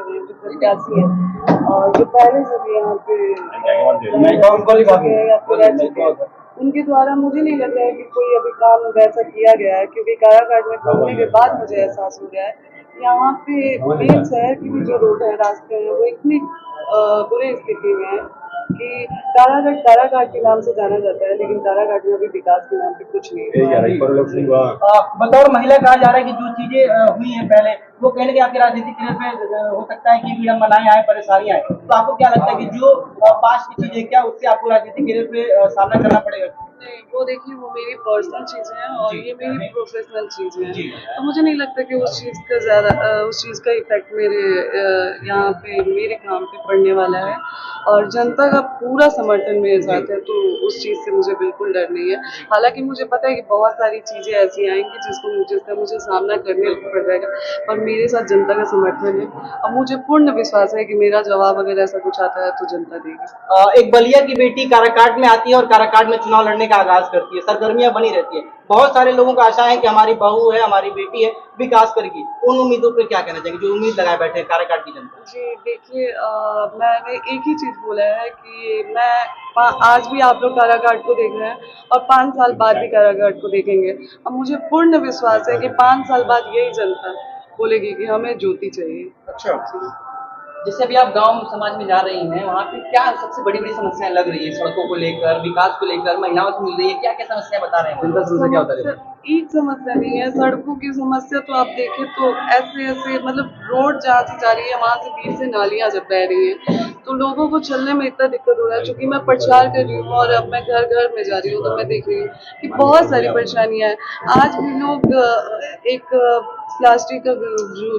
रहे हैं, जो प्रत्याशी हैं और जो पहले से भी यहाँ पे या फिर रह चुके हैं, उनके द्वारा मुझे नहीं लग रहा है कि कोई अभी काम वैसा किया गया है, क्योंकि काराकाट में पहुंचने के बाद मुझे एहसास हो गया है कि यहाँ पे मेन शहर की भी जो रोड है, रास्ते हैं, वो इतनी बुरी स्थिति में है कि काराकाट के नाम से जाना जाता है, लेकिन काराकाट में अभी विकास के नाम पे कुछ नहीं है। बतौर महिला कहा जा रहा है कि जो चीजें हुई हैं पहले, वो कहीं ना कहीं आपके राजनीतिक करियर में हो सकता है कि विडम्बनाएं आए, परेशानियां आए, तो आपको क्या लगता है कि जो पास्ट की चीजें क्या उससे आपको राजनीतिक करियर पे सामना करना पड़ेगा? नहीं, वो देखिए, वो मेरी पर्सनल चीजें हैं और ये मेरी प्रोफेशनल चीजें हैं, तो मुझे नहीं लगता कि उस चीज का इफेक्ट मेरे यहाँ पे मेरे काम पे पड़ने वाला है, और जनता का पूरा समर्थन मेरे साथ है, तो उस चीज से मुझे बिल्कुल डर नहीं है। हालांकि मुझे पता है कि बहुत सारी चीजें ऐसी आएंगी जिसका मुझे सामना करने पड़ जाएगा, पर मेरे साथ जनता का समर्थन है और मुझे पूर्ण विश्वास है कि मेरा जवाब अगर ऐसा कुछ आता है तो जनता देगी। एक बलिया की बेटी काराकाट में आती है और काराकाट में चुनाव लड़ने का आगाज करती है, सरगर्मियां बनी रहती है, बहुत सारे लोगों का आशा है कि हमारी बहू है, हमारी बेटी है, विकास करेगी। उन उम्मीदों पर क्या कहना चाहेंगे जो उम्मीद लगाए बैठे हैं काराकाट की जनता? जी देखिए, मैंने एक ही चीज बोला है कि मैं आज भी आप लोग काराकाट को देख रहे हैं और 5 साल बाद भी काराकाट को देखेंगे, और मुझे पूर्ण विश्वास है कि 5 साल बाद यही जनता बोलेगी कि हमें ज्योति चाहिए। अच्छा, जैसे अभी आप गांव समाज में जा रही हैं, वहाँ पे क्या सबसे बड़ी बड़ी समस्याएं लग रही है? सड़कों को लेकर, विकास को लेकर, महिलाओं से मिल रही है, क्या क्या समस्याएं बता रहे हैं? जनता समस्या क्या बता रही है? एक समस्या नहीं है, सड़कों की समस्या तो आप देखें तो ऐसे मतलब रोड जहाँ से जा रही है वहां से बीच से नालियां जब बह रही हैं, तो लोगों को चलने में इतना दिक्कत हो रहा है। चूंकि मैं प्रचार कर रही हूँ और अब मैं घर घर में जा रही हूँ, तो मैं देख रही हूँ कि बहुत सारी परेशानियां हैं। आज भी लोग एक प्लास्टिक का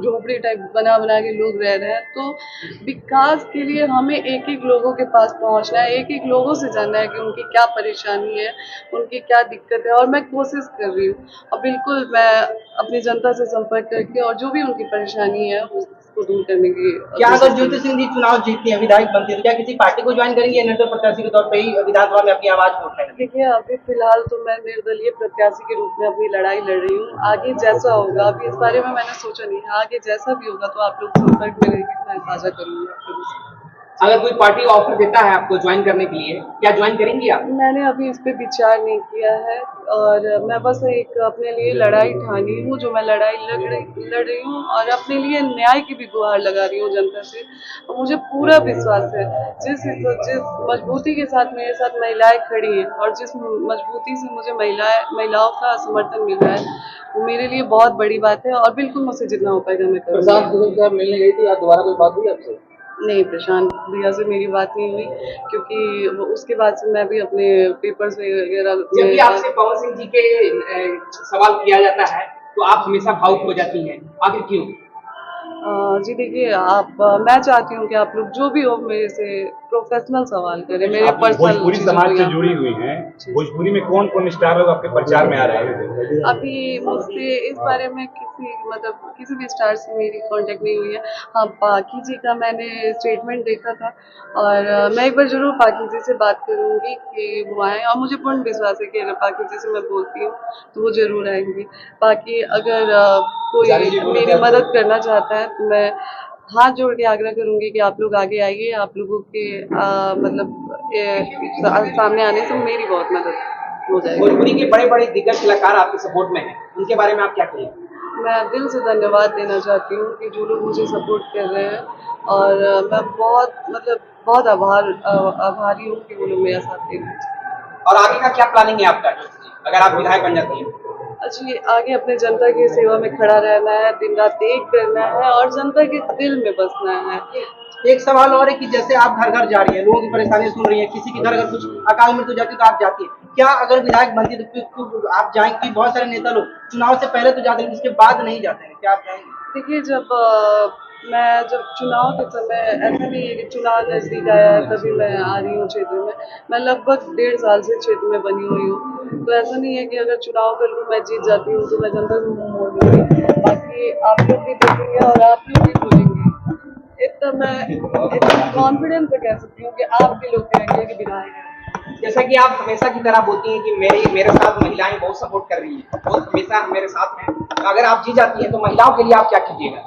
झोपड़ी टाइप बना बना के लोग रह रहे हैं, तो विकास के लिए हमें एक एक लोगों के पास पहुंचना है, एक एक लोगों से जानना है कि उनकी क्या परेशानी है, उनकी क्या दिक्कत है, और मैं कोशिश कर रही हूँ और बिल्कुल मैं अपनी जनता से संपर्क करके और जो भी उनकी परेशानी है उसको दूर करने की। क्या अगर ज्योति सिंह जी चुनाव जीतती है, विधायक बनती है, तो क्या किसी पार्टी को ज्वाइन करेंगे या निर्दलीय प्रत्याशी के तौर पर ही विधानसभा में अपनी आवाज उठाएंगे? देखिए, अभी फिलहाल तो मैं निर्दलीय प्रत्याशी के रूप में अपनी लड़ाई लड़ रही हूँ। आगे जैसा होगा, अभी इस बारे में मैंने सोचा नहीं है, आगे जैसा भी होगा तो आप लोग संपर्क में रहेंगे, मैं साझा करूंगी आप लोगों से। अगर कोई पार्टी ऑफर देता है आपको ज्वाइन करने के लिए, क्या ज्वाइन करेंगी आप? मैंने अभी इस पे विचार नहीं किया है और मैं बस एक अपने लिए लड़ाई ठानी हूँ, जो मैं लड़ाई लड़ रही हूँ और अपने लिए न्याय की भी गुहार लगा रही हूँ जनता से। और मुझे पूरा विश्वास है, जिस मजबूती के साथ मेरे साथ महिलाएं खड़ी हैं और जिस मजबूती से मुझे महिलाओं का समर्थन मिल रहा है, वो मेरे लिए बहुत बड़ी बात है और बिल्कुल मुझसे जितना हो पाएगा मैं करूँगी। प्रशांत किशोर साहब मिलने गई थी, आज दोबारा कोई बात हुई आपसे? नहीं, प्रशांत भैया से मेरी बात नहीं हुई, क्योंकि उसके बाद से मैं भी अपने पेपर्स वगैरह जब भी आपसे पवन सिंह जी के सवाल किया जाता है तो आप हमेशा भावुक हो जाती हैं, आखिर क्यों? जी देखिए, मैं चाहती हूँ कि आप लोग जो भी हो मेरे से प्रोफेशनल सवाल करें, मेरे पर्सनल। भोजपुरी समाज से जुड़ी हुई हैं, भोजपुरी में कौन कौन स्टार लोग आपके प्रचार में आ रहे हैं? अभी मुझसे इस बारे में किसी भी स्टार से मेरी कांटेक्ट नहीं हुई है। हाँ, पाखी जी का मैंने स्टेटमेंट देखा था और मैं एक बार जरूर पाखी जी से बात करूंगी कि वो आए, और मुझे पूर्ण विश्वास है कि अगर पाखी जी से मैं बोलती हूँ तो वो जरूर आएंगे। बाकी अगर कोई मेरी मदद करना चाहता है तो मैं हाथ जोड़ के आग्रह करूंगी कि आप लोग आगे आइए। आप लोगों के सामने आने से मेरी बहुत मदद हो जाएगी। भोजपुरी के बड़े बड़े दिग्गज कलाकार आपके सपोर्ट में हैं, उनके बारे में आप क्या कहेंगे? मैं दिल से धन्यवाद देना चाहती हूँ कि जो लोग मुझे सपोर्ट कर रहे हैं, और मैं बहुत आभारी हूँ कि वो लोग मेरा साथ दे रहे हैं। और आगे का क्या प्लानिंग है आपका अगर आप विधायक बन जाती हैं? जी, आगे अपने जनता की सेवा में खड़ा रहना है, दिन रात एक करना है और जनता के दिल में बसना है। एक सवाल और है कि जैसे आप घर घर जा रही है, लोगों की परेशानी सुन रही है, किसी के घर अगर कुछ अकाल मृत्यु जाती है तो आप जाती है, क्या अगर विधायक बनती है तो आप जाएंगे? बहुत सारे नेता लोग चुनाव से पहले तो जाते हैं, उसके बाद नहीं जाते हैं, क्या आप जाएंगे? देखिए, जब चुनाव के समय, ऐसा नहीं है कि चुनाव नजदीक आया है तभी मैं आ रही हूँ क्षेत्र में। मैं लगभग 1.5 साल से क्षेत्र में बनी हुई हूँ, तो ऐसा नहीं है कि अगर चुनाव कर लूँ मैं जीत जाती हूँ तो मैं जनता से मुंह मोड़ लूँगी। बाकी आप लोग भी देखेंगे और आप लोग भी बोलेंगे, इतना मैं कॉन्फिडेंस से कह सकती हूँ कि आपके लोग कहेंगे कि विधायक है। जैसा कि आप हमेशा की तरह बोलती हैं कि मेरे साथ महिलाएं बहुत सपोर्ट कर रही हैं, बहुत हमेशा मेरे साथ हैं, अगर आप जीत जाती हैं तो महिलाओं के लिए आप क्या कीजिएगा?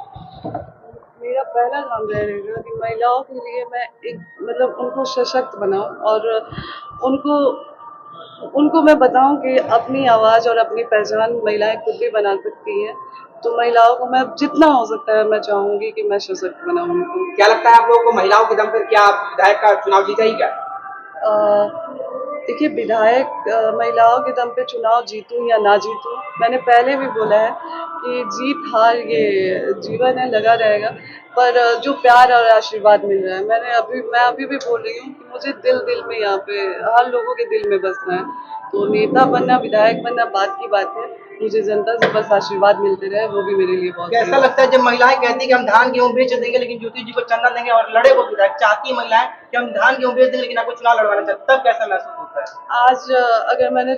मेरा पहला काम रहेगा कि महिलाओं के लिए मैं एक मतलब उनको सशक्त बनाऊं और उनको उनको मैं बताऊं कि अपनी आवाज़ और अपनी पहचान महिलाएं खुद भी बना सकती हैं। तो महिलाओं को मैं जितना हो सकता है मैं चाहूँगी कि मैं सशक्त बनाऊं उनको। क्या लगता है आप लोगों को महिलाओं के दम पर क्या विधायक का चुनाव जीता ही क्या? देखिए विधायक महिलाओं के दम पे चुनाव जीतूं या ना जीतूं, मैंने पहले भी बोला है कि जीत हार ये जीवन है, लगा रहेगा। पर जो प्यार और आशीर्वाद मिल रहा है, मैं अभी भी बोल रही हूँ कि मुझे दिल दिल में यहाँ पे हर लोगों के दिल में बसना है। तो नेता बनना, विधायक बनना बात की बात है, मुझे जनता से बस आशीर्वाद मिलते रहे, वो भी मेरे लिए बहुत कैसा बड़ी लगता है जब महिलाएं कहती है कि हम धान गेहूं बेच देंगे लेकिन ज्योति जी को चंदा देंगे और लड़े वो विधायक, चाहती है महिलाएं कि हम धान गेहूं बेच देंगे लेकिन आपको चुनाव लड़वाना चाहते, तब कैसा महसूस होता है? आज अगर मैंने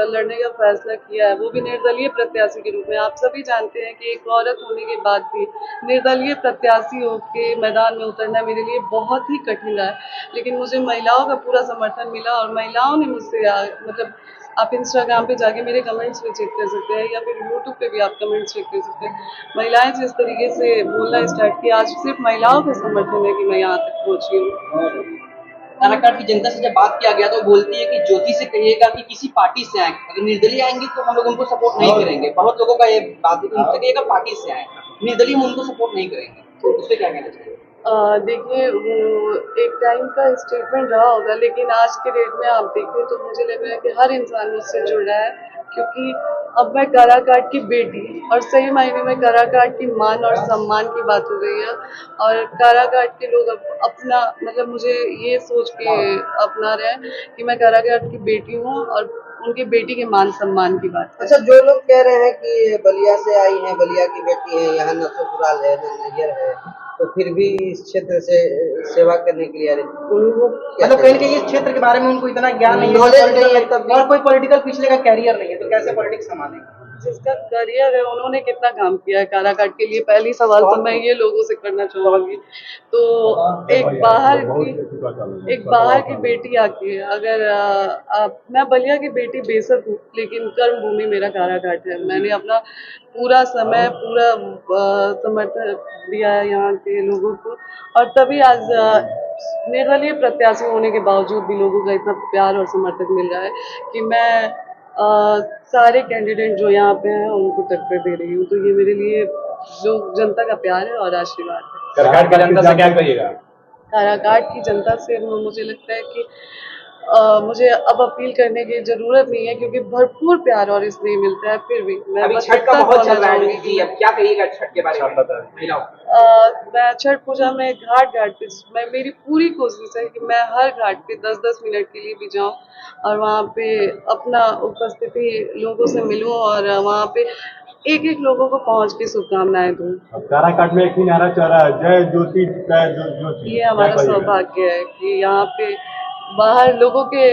लड़ने का फैसला किया है, वो भी निर्दलीय प्रत्याशी के रूप में। आप सभी जानते हैं कि एक औरत होने के बाद भी निर्दलीय प्रत्याशी होके मैदान में उतरना मेरे लिए बहुत ही कठिन रहा है। लेकिन मुझे महिलाओं का पूरा समर्थन मिला और महिलाओं ने मुझसे मतलब आप इंस्टाग्राम पे जाके मेरे कमेंट्स पे चेक कर सकते हैं या फिर यूट्यूब पे भी आप कमेंट्स चेक कर सकते हैं। महिलाएं जिस तरीके से बोलना स्टार्ट किया, आज सिर्फ महिलाओं का समर्थन है कि मैं यहाँ तक पहुँची हूँ। काराकाट की जनता से जब बात किया गया तो बोलती है कि ज्योति से कहिएगा कि किसी पार्टी से आए, अगर निर्दलीय आएंगे तो हम लोग उनको सपोर्ट नहीं करेंगे। बहुत लोगों का ये बात है कि उनसे कहिएगा पार्टी से आए, निर्दलीय हम उनको सपोर्ट नहीं करेंगे। तो उस पर क्या कहना चाहिए? देखिए वो एक टाइम का स्टेटमेंट रहा होगा, लेकिन आज के डेट में आप देखें तो मुझे लग रहा है कि हर इंसान मुझसे जुड़ रहा है, क्योंकि अब मैं काराकाट की बेटी और सही मायने में काराकाट की मान और सम्मान की बात हो गई है। और काराकाट के लोग अब अपना मतलब मुझे ये सोच के अपना रहे हैं कि मैं काराकाट की बेटी हूँ और उनकी बेटी के मान सम्मान की बात है। अच्छा, जो लोग कह रहे हैं कि ये बलिया से आई हैं, बलिया की बेटी है, यहाँ न ससुराल है न नैहर है, तो फिर भी इस क्षेत्र से सेवा करने के लिए आ रही हैं। उनको क्या मतलब कहीं ना कहें? कहीं इस क्षेत्र के बारे में उनको इतना ज्ञान नहीं है, Knowledge political नहीं है तब भी। और कोई पॉलिटिकल पिछले का कैरियर नहीं है, तो कैसे पॉलिटिक्स संभालेंगे? जिसका करियर है उन्होंने कितना काम किया है काराकाट के लिए, पहली सवाल तो मैं ये लोगों से करना चाहूंगी। तो एक बाहर की बेटी आके अगर मैं बलिया की बेटी बेशक हूँ, लेकिन कर्म भूमि मेरा काराकाट है। मैंने अपना पूरा समय पूरा समर्थन दिया है यहाँ के लोगों को, और तभी आज निर्दलीय प्रत्याशी होने के बावजूद भी लोगों का इतना प्यार और समर्थन मिल रहा है कि मैं सारे कैंडिडेट जो यहाँ पे हैं उनको टक्कर दे रही हूँ। तो ये मेरे लिए जो जनता का प्यार है और आशीर्वाद है। काराकाट की जनता से क्या कहिएगा? काराकाट की जनता से मुझे लगता है कि मुझे अब अपील करने की जरूरत नहीं है, क्योंकि भरपूर प्यार और स्नेह मिलता है। फिर भी मैं अभी बस छठ का इतना माहौल कहना चल रहा है चाहूंगी जी, कि अब क्या कहिएगा छठ के बारे में महिलाओं को? मैं छठ पूजा में घाट घाट पे मैं मेरी पूरी कोशिश है कि मैं हर घाट पे 10-10 मिनट के लिए भी जाऊं और वहाँ पे अपना उपस्थिति लोगों से मिलूं और वहाँ पे एक एक लोगों को पहुँच के शुभकामनाएं दूं। अब काराकाट में एक ही नारा चल रहा है, जय ज्योति जय ज्योति। ये हमारा सौभाग्य है कि यहाँ पे बाहर लोगों के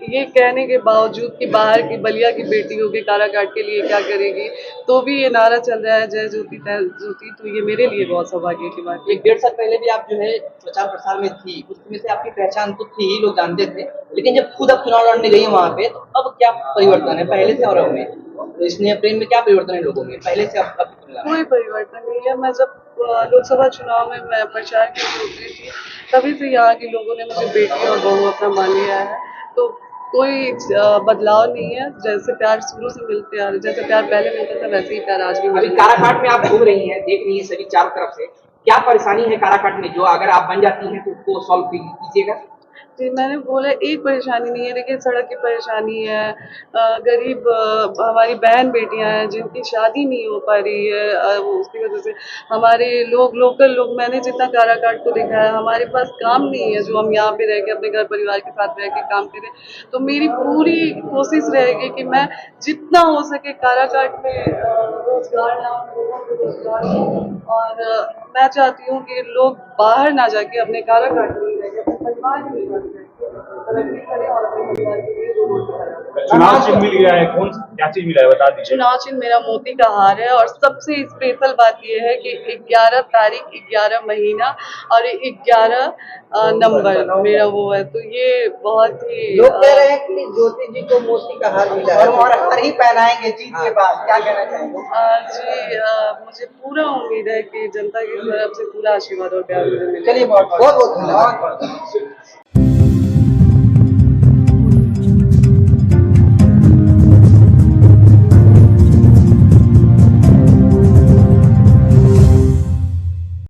ये कहने के बावजूद कि बाहर की बलिया की बेटी होगी काराकाट के लिए क्या करेगी, तो भी ये नारा चल रहा है जय ज्योति तय ज्योति। तो ये मेरे लिए बहुत सौभाग्य की बात है। 1-1.5 साल पहले भी आप जो है प्रचार प्रसार में थी, उसमें से आपकी पहचान तो थी ही, लोग जानते थे, लेकिन जब खुद आप चुनाव लड़ने गई वहां पे तो अब क्या परिवर्तन है पहले से और अब में? तो स्नेह प्रेम में क्या परिवर्तन है लोगों में पहले से अब तुलना में? कोई परिवर्तन नहीं है। मैं जब लोकसभा चुनाव में मैं प्रचार के लिए उतरी थी, तभी से यहाँ के लोगों ने मुझे बेटी और बहू अपना मान लिया है। तो कोई बदलाव नहीं है। जैसे प्यार शुरू से मिलते आ रहे, जैसे प्यार पहले मिलता था वैसे ही प्यार आज भी अभी मिलता है। काराकाट में आप घूम रही हैं, देख रही हैं सभी चारों तरफ से, क्या परेशानी है काराकाट में जो अगर आप बन जाती हैं तो उसको सॉल्व कीजिएगा? जी, मैंने बोला एक परेशानी नहीं है। देखिए सड़क की परेशानी है, गरीब हमारी बहन बेटियां हैं जिनकी शादी नहीं हो पा रही है, उसकी वजह से हमारे लोकल लोग, मैंने जितना काराकाट को देखा है, हमारे पास काम नहीं है जो हम यहाँ पे रह के अपने घर परिवार के साथ रह के काम करें। तो मेरी पूरी कोशिश रहेगी कि मैं जितना हो सके काराकाट में रोजगार लाऊं, लोगों को रोजगार दूं। और मैं चाहती हूँ कि लोग बाहर ना जाके अपने काराकाट में रह के अपने परिवार के लिए तरक्की करें और अपने परिवार के लिए चुनाव चिन्ह मिल गया है, कौन क्या चीज मिला है बता दीजिए। चुनाव चिन्ह मेरा मोती का हार है और सबसे स्पेशल बात यह है कि 11 तारीख 11 महीना और 11 नंबर मेरा वो है, तो ये बहुत ही लोग कह रहे हैं कि ज्योति जी को मोती का हार मिला है। और हार ही पहनाएंगे जीत के बाद, क्या कहना चाहेंगे? जी मुझे पूरा उम्मीद है कि जनता की तरफ से पूरा आशीर्वाद और प्यार मुझे मिलेगा। चलिए बहुत बहुत बहुत धन्यवाद।